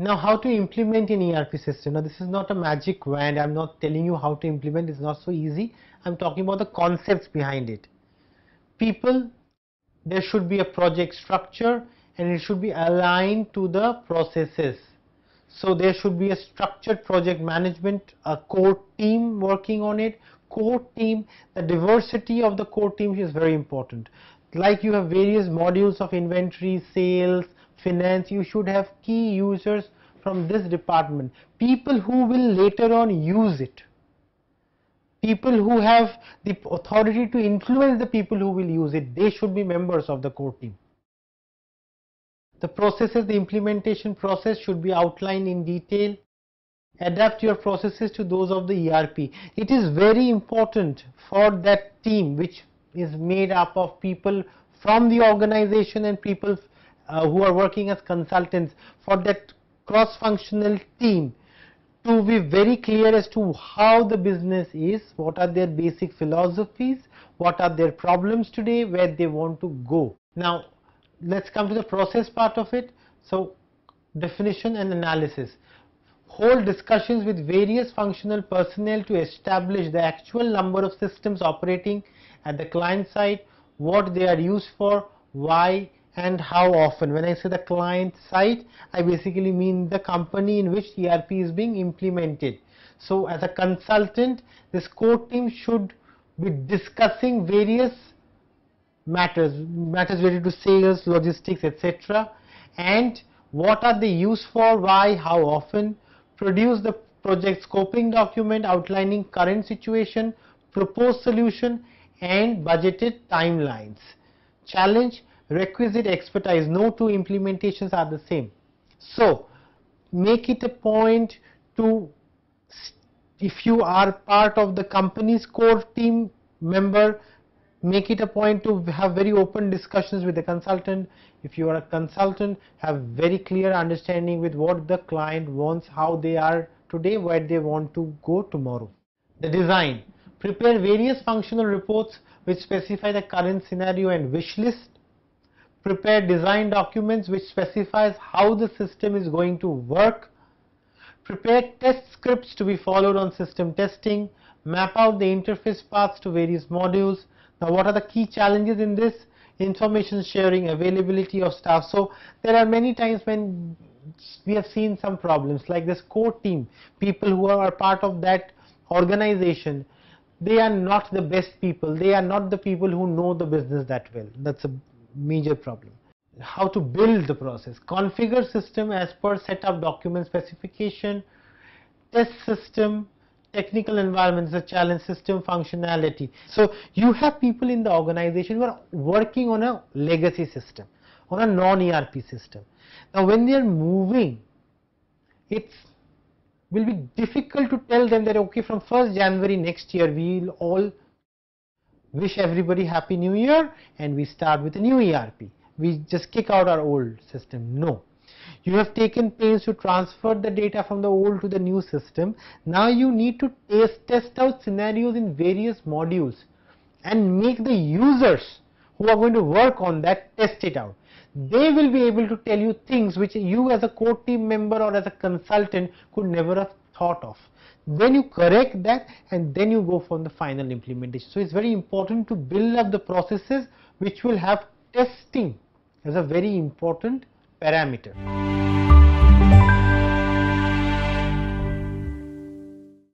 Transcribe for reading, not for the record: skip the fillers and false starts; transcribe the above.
Now, how to implement an ERP system? Now, this is not a magic wand. I'm not telling you how to implement. It's not so easy. I'm talking about the concepts behind it. People, there should be a project structure and it should be aligned to the processes. So there should be a structured project management, a core team working on it. Core team, the diversity of the core team is very important. Like you have various modules of inventory, sales, finance, you should have key users from this department, people who will later on use it, people who have the authority to influence the people who will use it. They should be members of the core team. The processes, the implementation process should be outlined in detail. Adapt your processes to those of the ERP. It is very important for that team, which is made up of people from the organization and people who are working as consultants, for that cross-functional team to be very clear as to how the business is, what are their basic philosophies, what are their problems today, where they want to go. Now, let's come to the process part of it. So, definition and analysis. Hold discussions with various functional personnel to establish the actual number of systems operating at the client side, what they are used for, why and how often. When I say the client side, I basically mean the company in which ERP is being implemented. So as a consultant, this core team should be discussing various matters related to sales, logistics, etc. and what are they used for, why, how often. Produce the project scoping document outlining current situation, proposed solution and budgeted timelines. Challenge, requisite expertise. No two implementations are the same. So make it a point to, if you are part of the company's core team member, make it a point to have very open discussions with the consultant. If you are a consultant, have very clear understanding with what the client wants, how they are today, where they want to go tomorrow. The design. Prepare various functional reports which specify the current scenario and wish list. Prepare design documents which specifies how the system is going to work. Prepare test scripts to be followed on system testing. Map out the interface paths to various modules. Now, what are the key challenges in this? Information sharing, availability of staff. So there are many times when we have seen some problems like this core team, people who are part of that organization, they are not the best people, they are not the people who know the business that well. That's a major problem. How to build the process. Configure system as per setup document specification. Test system. Technical environment is a challenge, system functionality. So you have people in the organization who are working on a legacy system, on a non-ERP system. Now when they are moving, it will be difficult to tell them that okay, from 1st January next year we will all wish everybody happy new year and we start with a new ERP. We just kick out our old system. No. You have taken pains to transfer the data from the old to the new system. Now you need to test out scenarios in various modules and make the users who are going to work on that test it out. They will be able to tell you things which you as a core team member or as a consultant could never have thought of. Then you correct that and then you go for the final implementation. So it's very important to build up the processes which will have testing as a very important parameter.